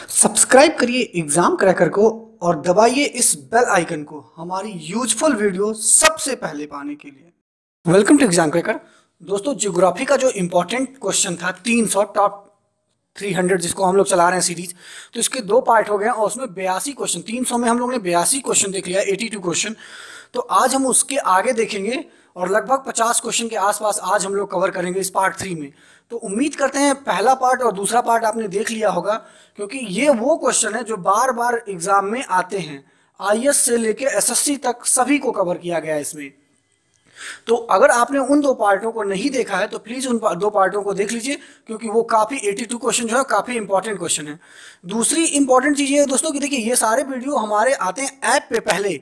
Subscribe करिए exam cracker को और दबाइए इस बेल आइकन को हमारी यूजफुल वीडियो सबसे पहले पाने के लिए। Welcome to exam cracker. दोस्तों, ज्योग्राफी का जो इंपॉर्टेंट क्वेश्चन था 300 टॉप 300 जिसको हम लोग चला रहे हैं सीरीज, तो इसके दो पार्ट हो गए और उसमें 82 क्वेश्चन, 300 में हम लोग ने 82 क्वेश्चन देख लिया, 82 क्वेश्चन। तो आज हम उसके आगे देखेंगे और लगभग 50 क्वेश्चन के आसपास आज हम लोग कवर करेंगे इस पार्ट 3 में। तो उम्मीद करते हैं पहला पार्ट और दूसरा पार्ट आपने देख लिया होगा, क्योंकि ये वो क्वेश्चन है जो बार बार एग्जाम में आते हैं। आईएएस से लेके एसएससी तक सभी को कवर किया गया है इसमें। तो अगर आपने उन दो पार्टों को नहीं देखा है तो प्लीज उन दो पार्टों को देख लीजिए, क्योंकि वो काफी 82 क्वेश्चन जो है काफी इंपॉर्टेंट क्वेश्चन है। दूसरी इंपॉर्टेंट चीज ये है दोस्तों कि देखिए ये सारे वीडियो हमारे आते हैं ऐप पे पहले,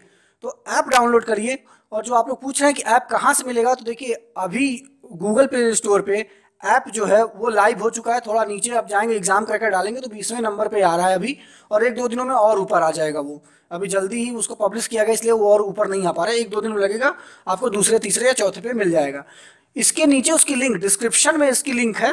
तो ऐप डाउनलोड करिए। और जो आप लोग पूछ रहे हैं कि ऐप कहाँ से मिलेगा, तो देखिए अभी गूगल प्ले स्टोर पे ऐप जो है वो लाइव हो चुका है। थोड़ा नीचे आप जाएंगे एग्जाम क्रैकर डालेंगे तो 20वें नंबर पे आ रहा है अभी, और एक दो दिनों में और ऊपर आ जाएगा। वो अभी जल्दी ही उसको पब्लिश किया गया इसलिए वो और ऊपर नहीं आ पा रहा है, एक दो दिन लगेगा, आपको दूसरे तीसरे या चौथे पे मिल जाएगा। इसके नीचे उसकी लिंक डिस्क्रिप्शन में इसकी लिंक है,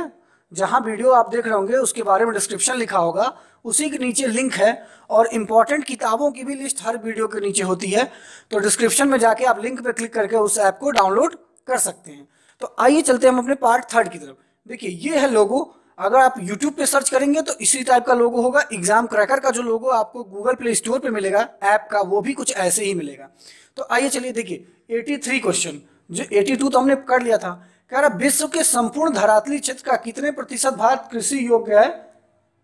जहां वीडियो आप देख रहे होंगे उसके बारे में डिस्क्रिप्शन लिखा होगा, उसी के नीचे लिंक है। और इंपॉर्टेंट किताबों की भी लिस्ट हर वीडियो के नीचे होती है, तो डिस्क्रिप्शन में जाके आप लिंक पे क्लिक करके उस ऐप को डाउनलोड कर सकते हैं। तो आइए चलते हैं हम अपने पार्ट 3 की तरफ। देखिए ये है लोगो, अगर आप YouTube पे सर्च करेंगे तो इसी टाइप का लोगो होगा। एग्जाम क्रैकर का जो लोगो आपको गूगल प्ले स्टोर पे मिलेगा ऐप का, वो भी कुछ ऐसे ही मिलेगा। तो आइए चलिए देखिए 83 क्वेश्चन, जो 82 तो हमने कर लिया था। कह रहा विश्व के संपूर्ण धरातली क्षेत्र का कितने प्रतिशत भाग कृषि योग्य है।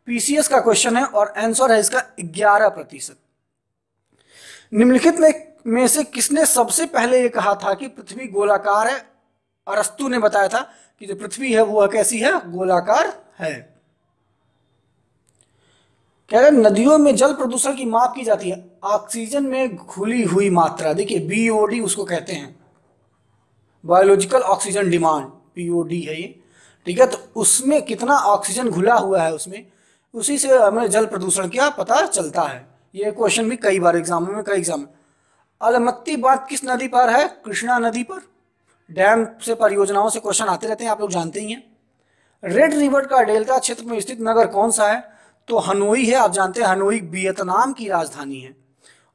पीसीएस का क्वेश्चन है और आंसर है इसका 11%। निम्नलिखित में से किसने सबसे पहले ये कहा था कि पृथ्वी गोलाकार है। अरस्तु ने बताया था कि जो पृथ्वी है वो कैसी है, गोलाकार है। कह रहे नदियों में जल प्रदूषण की माप की जाती है ऑक्सीजन में घुली हुई मात्रा, देखिए बीओडी उसको कहते हैं, बायोलॉजिकल ऑक्सीजन डिमांड, पीओडी है ये, ठीक है। तो उसमें कितना ऑक्सीजन घुला हुआ है उसमें, उसी से हमें जल प्रदूषण का पता चलता है। ये क्वेश्चन भी कई बार एग्जाम में कई एग्जाम में। अलमत्ती बांध किस नदी पर है, कृष्णा नदी पर। डैम से परियोजनाओं से क्वेश्चन आते रहते हैं, आप लोग जानते ही हैं। रेड रिवर का डेल्टा क्षेत्र में स्थित नगर कौन सा है, तो हनोई है, आप जानते हैं हनोई वियतनाम की राजधानी है।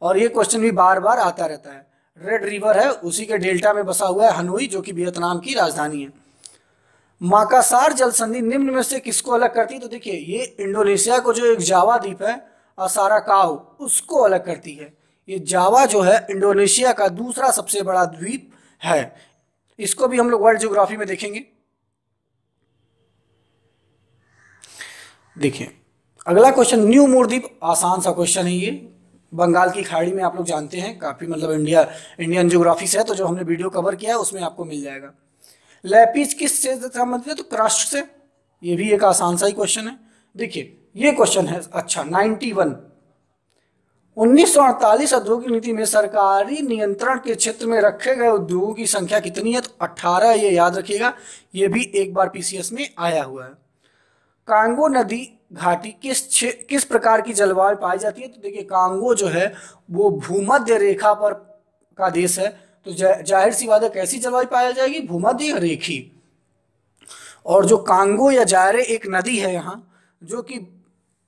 और ये क्वेश्चन भी बार बार आता रहता है। रेड रिवर है, उसी के डेल्टा में बसा हुआ है हनोई, जो कि वियतनाम की राजधानी है। माकासार जल संधि निम्न में से किसको अलग करती है, तो देखिए ये इंडोनेशिया को जो एक जावा द्वीप है असाराकाओ, उसको अलग करती है। ये जावा जो है इंडोनेशिया का दूसरा सबसे बड़ा द्वीप है। इसको भी हम लोग वर्ल्ड ज्योग्राफी में देखेंगे। देखिए अगला क्वेश्चन, न्यू मूर द्वीप, आसान सा क्वेश्चन है ये, बंगाल की खाड़ी में, आप लोग जानते हैं काफी, मतलब इंडियन ज्योग्राफी से है, तो जो हमने वीडियो कवर किया है उसमें आपको मिल जाएगा। लैपिज किस से संबंधित है, तो क्रस्ट से, ये भी एक आसान सा ही क्वेश्चन है। देखिए ये क्वेश्चन है अच्छा 91, 1948 औद्योगिक नीति में सरकारी नियंत्रण के क्षेत्र में रखे गए उद्योगों की संख्या कितनी है, तो 18, ये याद रखिएगा, ये भी एक बार पीसीएस में आया हुआ है। कांगो नदी घाटी किस प्रकार की जलवायु पाई जाती है, तो देखिए कांगो जो है वो भूमध्य रेखा पर का देश है, तो जाहिर सी बात है कैसी जलवायु पाई जाएगी, भूमध्य रेखी। और जो कांगो या जायरे एक नदी है यहाँ, जो कि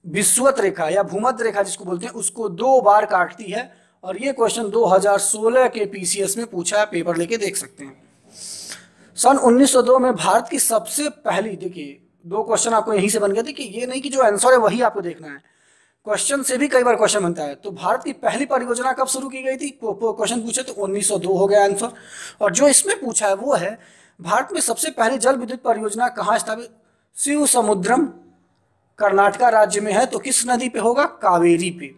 विषुवत रेखा या भूमध्य रेखा जिसको बोलते हैं, उसको 2 बार काटती है। और ये क्वेश्चन 2016 के पीसीएस में पूछा है, पेपर लेके देख सकते हैं। सन 1902 में भारत की सबसे पहली, देखिए 2 क्वेश्चन आपको यहीं से बन गए थे, कि ये नहीं कि जो आंसर है वही आपको देखना है, क्वेश्चन से भी कई बार क्वेश्चन बनता है। तो भारत की पहली परियोजना कब शुरू की गई थी, क्वेश्चन पूछे तो 1902 हो गया आंसर। और जो इसमें पूछा है वो है भारत में सबसे पहली जल विद्युत परियोजना कहाँ स्थापित, शिव समुद्रम, कर्नाटका राज्य में है, तो किस नदी पे होगा, कावेरी पे।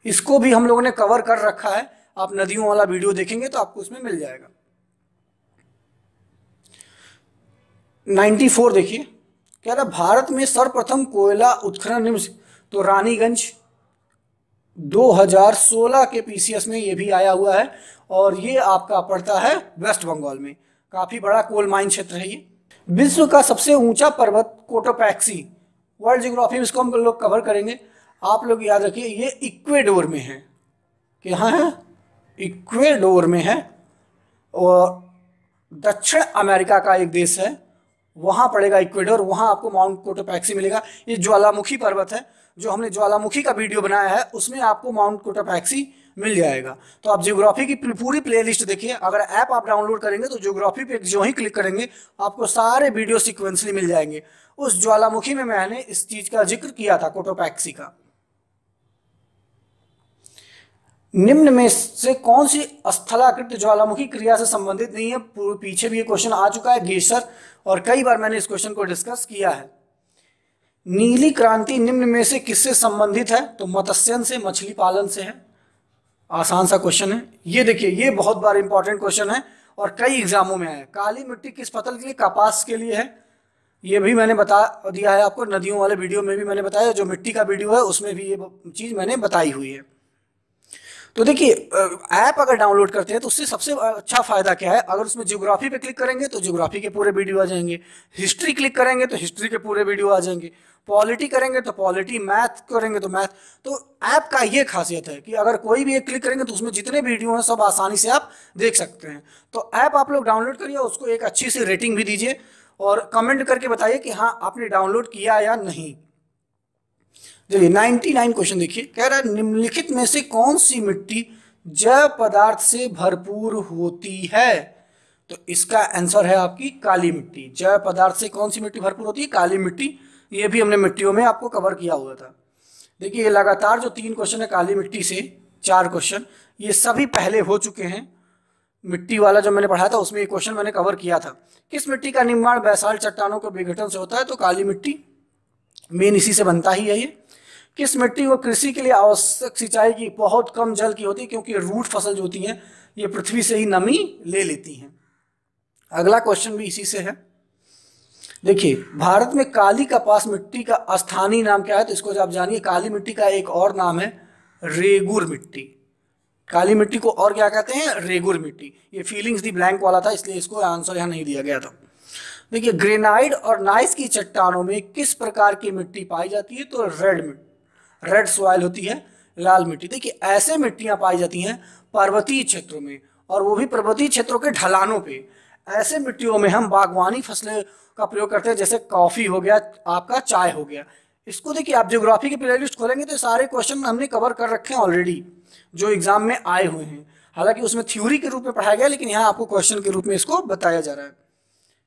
इसको भी हम लोगों ने कवर कर रखा है, आप नदियों वाला वीडियो देखेंगे तो आपको उसमें मिल जाएगा। 94 देखिए, कह रहा भारत में सर्वप्रथम कोयला उत्खनन निम्न, तो रानीगंज, 2016 के पीसीएस में ये भी आया हुआ है। और ये आपका पड़ता है वेस्ट बंगाल में, काफी बड़ा कोल माइन क्षेत्र है ये। विश्व का सबसे ऊंचा पर्वत कोटोपैक्सी, वर्ल्ड ज्योग्राफी में इसको हम लोग कवर करेंगे। आप लोग याद रखिए ये इक्वेडोर में है, कि यहाँ है इक्वेडोर में है, और दक्षिण अमेरिका का एक देश है, वहाँ पड़ेगा इक्वेडोर, वहाँ आपको माउंट कोटोपैक्सी मिलेगा। ये ज्वालामुखी पर्वत है, जो हमने ज्वालामुखी का वीडियो बनाया है उसमें आपको माउंट कोटोपैक्सी मिल जाएगा। तो आप ज्योग्राफी की पूरी प्लेलिस्ट देखिए। अगर ऐप आप डाउनलोड करेंगे तो ज्योग्राफी पे जो ही क्लिक करेंगे आपको सारे वीडियो सिक्वेंसली मिल जाएंगे। उस ज्वालामुखी में मैंने इस चीज का जिक्र किया था, कोटोपैक्सी का। निम्न में से कौन सी स्थलाकृत ज्वालामुखी क्रिया से संबंधित नहीं है? पीछे भी ये क्वेश्चन आ चुका है, गेसर, और कई बार मैंने इस क्वेश्चन को डिस्कस किया है। नीली क्रांति निम्न में से किससे संबंधित है? तो मत्स्यन से, मछली पालन से है। आसान सा क्वेश्चन है ये। देखिए ये बहुत बार इंपॉर्टेंट क्वेश्चन है और कई एग्जामों में है। काली मिट्टी किस फसल के लिए? कपास के लिए है। ये भी मैंने बता दिया है आपको, नदियों वाले वीडियो में भी मैंने बताया, जो मिट्टी का वीडियो है उसमें भी ये चीज़ मैंने बताई हुई है। तो देखिए ऐप अगर डाउनलोड करते हैं तो उससे सबसे अच्छा फायदा क्या है? अगर उसमें ज्योग्राफी पे क्लिक करेंगे तो ज्योग्राफी के पूरे वीडियो आ जाएंगे, हिस्ट्री क्लिक करेंगे तो हिस्ट्री के पूरे वीडियो आ जाएंगे, पॉलिटी करेंगे तो पॉलिटी, मैथ करेंगे तो मैथ। तो ऐप का ये खासियत है कि अगर कोई भी एक क्लिक करेंगे तो उसमें जितने वीडियो हैं सब आसानी से आप देख सकते हैं। तो ऐप आप लोग डाउनलोड करिए, उसको एक अच्छी सी रेटिंग भी दीजिए और कमेंट करके बताइए कि हाँ आपने डाउनलोड किया या नहीं। चलिए 99 क्वेश्चन देखिए, कह रहा है निम्नलिखित में से कौन सी मिट्टी जैव पदार्थ से भरपूर होती है? तो इसका आंसर है आपकी काली मिट्टी। जैव पदार्थ से कौन सी मिट्टी भरपूर होती है? काली मिट्टी। ये भी हमने मिट्टियों में आपको कवर किया हुआ था। देखिए लगातार जो 3 क्वेश्चन है काली मिट्टी से, 4 क्वेश्चन, ये सभी पहले हो चुके हैं। मिट्टी वाला जो मैंने पढ़ाया था उसमें ये क्वेश्चन मैंने कवर किया था। किस मिट्टी का निर्माण बैसाल्ट चट्टानों के विघटन से होता है? तो काली मिट्टी मेन इसी से बनता ही है ये। किस मिट्टी को कृषि के लिए आवश्यक सिंचाई की बहुत कम जल की होती है? क्योंकि रूट फसल जो होती हैं ये पृथ्वी से ही नमी ले लेती हैं। अगला क्वेश्चन भी इसी से है। देखिए भारत में काली कपास मिट्टी का स्थानीय नाम क्या है? तो इसको आप जानिए। काली मिट्टी का एक और नाम है रेगुर मिट्टी। काली मिट्टी को और क्या कहते हैं? रेगुर मिट्टी। ये फीलिंग्स दी ब्लैंक वाला था इसलिए इसको आंसर यहाँ नहीं दिया गया था। देखिए ग्रेनाइट और नाइस की चट्टानों में किस प्रकार की मिट्टी पाई जाती है? तो रेड सॉइल होती है, लाल मिट्टी। देखिए ऐसे मिट्टियां पाई जाती हैं पर्वतीय क्षेत्रों में, और वो भी पर्वतीय क्षेत्रों के ढलानों पे। ऐसे मिट्टियों में हम बागवानी फसलें का प्रयोग करते हैं, जैसे कॉफी हो गया, आपका चाय हो गया। इसको देखिए आप ज्योग्राफी की प्लेलिस्ट खोलेंगे तो सारे क्वेश्चन हमने कवर कर रखे हैं ऑलरेडी, जो एग्जाम में आए हुए हैं। हालांकि उसमें थ्योरी के रूप में पढ़ाया गया, लेकिन यहाँ आपको क्वेश्चन के रूप में इसको बताया जा रहा है।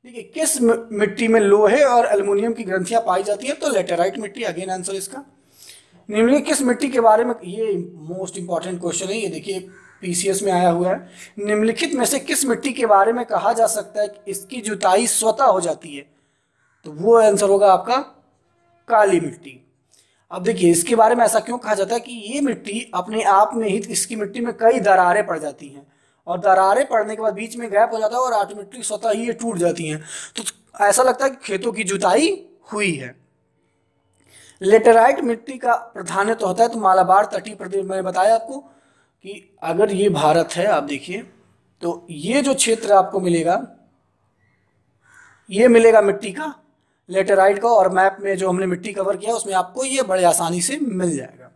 देखिए किस मिट्टी में लोहे और एल्युमिनियम की ग्रंथियां पाई जाती है? तो लेटेराइट मिट्टी, अगेन आंसर इसका। निम्नलिखित किस मिट्टी के बारे में, ये मोस्ट इंपॉर्टेंट क्वेश्चन है, ये देखिए पीसीएस में आया हुआ है। निम्नलिखित में से किस मिट्टी के बारे में कहा जा सकता है कि इसकी जुताई स्वतः हो जाती है? तो वो आंसर होगा आपका काली मिट्टी। अब देखिए इसके बारे में ऐसा क्यों कहा जाता है कि ये मिट्टी अपने आप में ही, इसकी मिट्टी में कई दरारें पड़ जाती हैं, और दरारें पड़ने के बाद बीच में गैप हो जाता है और ऑटोमेटिक स्वतः ही ये टूट जाती हैं। तो ऐसा लगता है कि खेतों की जुताई हुई है। लेटेराइट मिट्टी का प्राधान्य होता है तो मालाबार तटीय प्रदेश, मैंने बताया आपको कि अगर ये भारत है, आप देखिए तो ये जो क्षेत्र आपको मिलेगा, ये मिलेगा मिट्टी का, लेटेराइट का, और मैप में जो हमने मिट्टी कवर किया उसमें आपको ये बड़े आसानी से मिल जाएगा।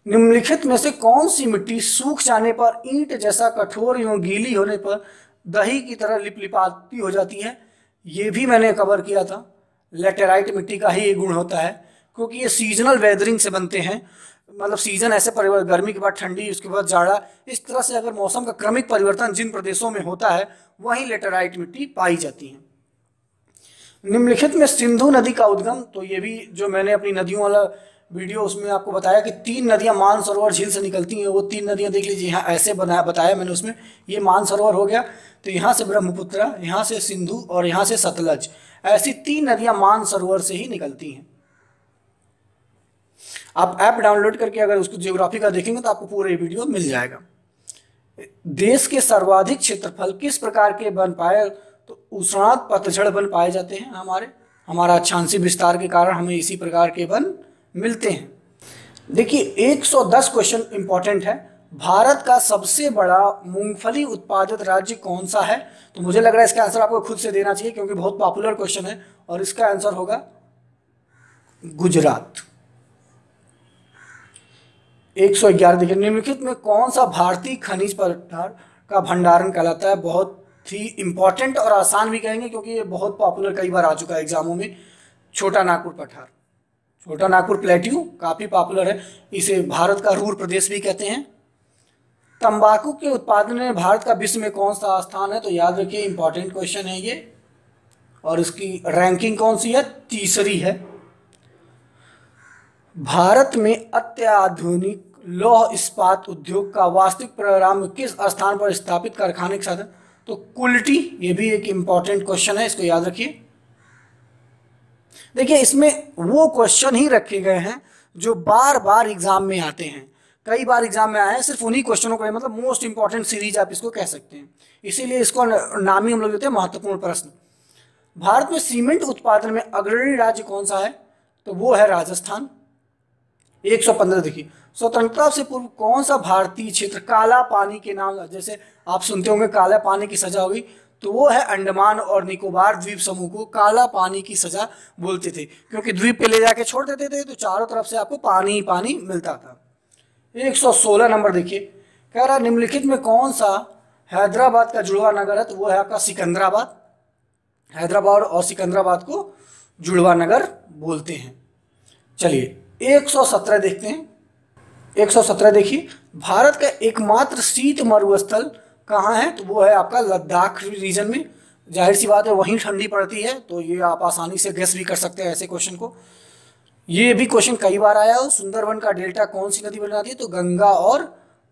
निम्नलिखित में से कौन सी मिट्टी सूख जाने पर ईंट जैसा कठोर एवं गीली होने पर दही की तरह लिपलिपाती हो जाती है? ये भी मैंने कवर किया था। लेटेराइट मिट्टी का ही ये गुण होता है, क्योंकि ये सीजनल वेदरिंग से बनते हैं। मतलब सीजन ऐसे परिवर्तन, गर्मी के बाद ठंडी, उसके बाद जाड़ा, इस तरह से अगर मौसम का क्रमिक परिवर्तन जिन प्रदेशों में होता है वहीं लेटेराइट मिट्टी पाई जाती है। निम्नलिखित में सिंधु नदी का उद्गम, तो ये भी जो मैंने अपनी नदियों वाला वीडियो उसमें आपको बताया कि 3 नदियां मानसरोवर झील से निकलती हैं। वो 3 नदियां देख लीजिए, यहाँ ऐसे बताया मैंने उसमें। ये मानसरोवर हो गया, तो यहाँ से ब्रह्मपुत्र, यहाँ से सिंधु और यहाँ से सतलज, ऐसी 3 नदियां मानसरोवर से ही निकलती हैं। आप ऐप डाउनलोड करके अगर उसको ज्योग्राफी का देखेंगे तो आपको पूरे वीडियो मिल जाएगा। देश के सर्वाधिक क्षेत्रफल किस प्रकार के वन पाए? तो उष्णात पतझड़ वन पाए जाते हैं। हमारा अक्षांशीय विस्तार के कारण हमें इसी प्रकार के वन मिलते हैं। देखिए 110 क्वेश्चन इंपॉर्टेंट है। भारत का सबसे बड़ा मूंगफली उत्पादक राज्य कौन सा है? तो मुझे लग रहा है इसका आंसर आपको खुद से देना चाहिए, क्योंकि बहुत पॉपुलर क्वेश्चन है, और इसका आंसर होगा गुजरात। 111 देखिए, निम्नलिखित में कौन सा भारतीय खनिज पदार्थ का भंडारण कहलाता है? बहुत थी इंपॉर्टेंट और आसान भी कहेंगे क्योंकि ये बहुत पॉपुलर कई बार आ चुका है एग्जामों में। छोटा नागपुर पठार, छोटा नागपुर प्लेट्यू काफ़ी पॉपुलर है, इसे भारत का रूर प्रदेश भी कहते हैं। तंबाकू के उत्पादन में भारत का विश्व में कौन सा स्थान है, तो याद रखिए इंपॉर्टेंट क्वेश्चन है ये, और इसकी रैंकिंग कौन सी है, तीसरी है। भारत में अत्याधुनिक लौह इस्पात उद्योग का वास्तविक प्रोग्राम किस स्थान पर स्थापित कारखाने के साथ है, तो कुल्टी, ये भी एक इंपॉर्टेंट क्वेश्चन है, इसको याद रखिए। देखिए इसमें वो क्वेश्चन ही रखे गए हैं जो बार बार एग्जाम में आते हैं, कई बार एग्जाम में आए हैं, सिर्फ उन्हीं क्वेश्चनों को, मतलब मोस्ट इंपॉर्टेंट सीरीज आप इसको कह सकते हैं, इसीलिए इसको नाम ही हम लोग देते हैं महत्वपूर्ण प्रश्न। भारत में सीमेंट उत्पादन में अग्रणी राज्य कौन सा है, तो वो है राजस्थान। 115 देखिए, स्वतंत्रता से पूर्व कौन सा भारतीय क्षेत्र काला पानी के नाम, जैसे आप सुनते होंगे काला पानी की सजा होगी, तो वो है अंडमान और निकोबार द्वीप समूह को काला पानी की सजा बोलते थे, क्योंकि द्वीप पे ले जाके छोड़ देते थे तो चारों तरफ से आपको पानी ही पानी मिलता था। 116 नंबर देखिए, कह रहा निम्नलिखित में कौन सा हैदराबाद का जुड़वा नगर है, तो वो है आपका सिकंदराबाद। हैदराबाद और सिकंदराबाद को जुड़वा नगर बोलते हैं। चलिए 117 देखते हैं। 117 देखिए, भारत का एकमात्र शीत मरुस्थल कहाँ है, तो वो है आपका लद्दाख रीजन में। जाहिर सी बात है वहीं ठंडी पड़ती है, तो ये आप आसानी से गेस भी कर सकते हैं ऐसे क्वेश्चन को। ये भी क्वेश्चन कई बार आया हो। सुंदरवन का डेल्टा कौन सी नदी बनाती है, तो गंगा और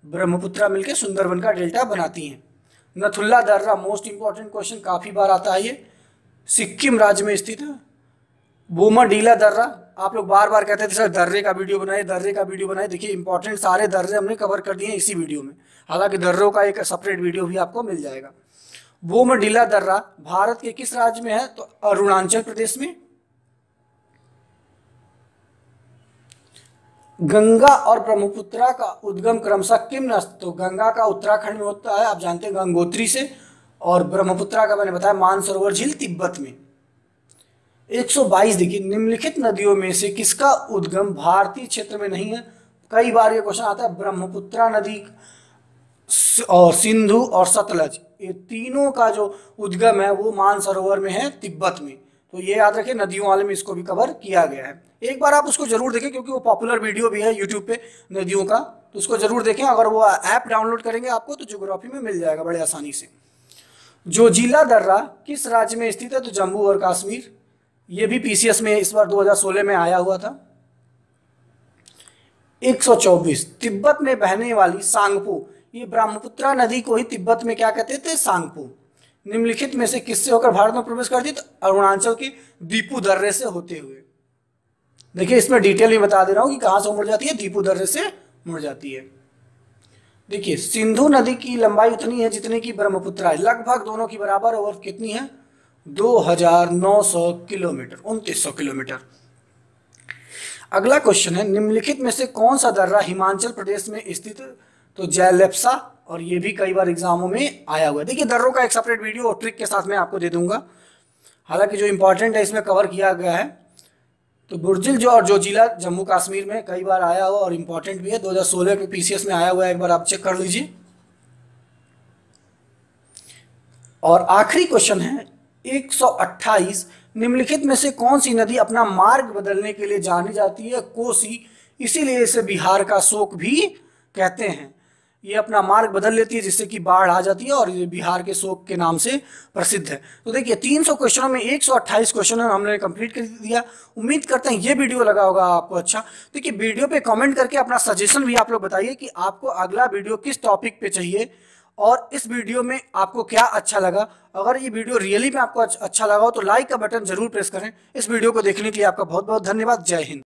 ब्रह्मपुत्रा मिलकर सुंदरवन का डेल्टा बनाती हैं। नथुल्ला दर्रा मोस्ट इंपॉर्टेंट क्वेश्चन, काफ़ी बार आता है ये, सिक्किम राज्य में स्थित है। बोमडीला दर्रा, आप लोग बार बार कहते थे सर दर्रे का वीडियो बनाए, दर्रे का वीडियो बनाए, देखिए इंपॉर्टेंट सारे दर्रे हमने कवर कर दिए हैं इसी वीडियो में, हालांकि दर्रों का एक सेपरेट वीडियो भी आपको मिल जाएगा। बोमडीला दर्रा भारत के किस राज्य में है, तो अरुणाचल प्रदेश में। गंगा और ब्रह्मपुत्रा का उद्गम क्रमशः किम, तो गंगा का उत्तराखंड में होता है, आप जानते हैं गंगोत्री से, और ब्रह्मपुत्रा का मैंने बताया मानसरोवर झील तिब्बत में। 122 देखिए, निम्नलिखित नदियों में से किसका उद्गम भारतीय क्षेत्र में नहीं है। कई बार ये क्वेश्चन आता है, ब्रह्मपुत्रा नदी और सिंधु और सतलज, ये तीनों का जो उद्गम है वो मानसरोवर में है, तिब्बत में। तो ये याद रखिए, नदियों वाले में इसको भी कवर किया गया है। एक बार आप उसको जरूर देखें क्योंकि वो पॉपुलर वीडियो भी है यूट्यूब पे नदियों का, तो उसको जरूर देखें। अगर वो ऐप डाउनलोड करेंगे आपको तो ज्योग्राफी में मिल जाएगा बड़े आसानी से। जोजिला दर्रा किस राज्य में स्थित है, तो जम्मू और कश्मीर। ये भी पीसीएस में इस बार 2016 में आया हुआ था। 124 तिब्बत में बहने वाली सांगपो, ये ब्रह्मपुत्रा नदी को ही तिब्बत में क्या कहते थे, सांगपो। निम्नलिखित में से किससे होकर भारत में प्रवेश करती है, तो अरुणाचल के दीपू दर्रे से होते हुए। देखिए इसमें डिटेल में बता दे रहा हूं कि कहां से मुड़ जाती है, दीपू दर्रे से मुड़ जाती है। देखिए सिंधु नदी की लंबाई उतनी है जितनी की ब्रह्मपुत्रा है, लगभग दोनों की बराबर, और कितनी है, 2900 किलोमीटर, 2900 किलोमीटर। अगला क्वेश्चन है, निम्नलिखित में से कौन सा दर्रा हिमाचल प्रदेश में स्थित, तो जैलेप्सा, और ये भी कई बार एग्जामों में आया हुआ है। देखिए दर्रों का एक सेपरेट वीडियो और ट्रिक के साथ में आपको दे दूंगा, हालांकि जो इंपॉर्टेंट है इसमें कवर किया गया है। तो बुर्जिल जो और जोजिला जम्मू कश्मीर में कई बार आया हुआ और इंपॉर्टेंट भी है, 2016 के पीसीएस में आया हुआ है, एक बार आप चेक कर लीजिए। और आखिरी क्वेश्चन है 128, निम्नलिखित में से कौन सी नदी अपना मार्ग बदलने के लिए जानी जाती है, कोसी, इसीलिए इसे बिहार का शोक भी कहते हैं। ये अपना मार्ग बदल लेती है जिससे कि बाढ़ आ जाती है, और ये बिहार के शोक के नाम से प्रसिद्ध है। तो देखिए 300 क्वेश्चनों में 128 क्वेश्चन हमने कंप्लीट कर दिया। उम्मीद करते हैं ये वीडियो लगा होगा आपको अच्छा। देखिए वीडियो पे कमेंट करके अपना सजेशन भी आप लोग बताइए कि आपको अगला वीडियो किस टॉपिक पे चाहिए, और इस वीडियो में आपको क्या अच्छा लगा। अगर ये वीडियो रियली में आपको अच्छा लगा हो तो लाइक का बटन जरूर प्रेस करें। इस वीडियो को देखने के लिए आपका बहुत बहुत धन्यवाद। जय हिंद।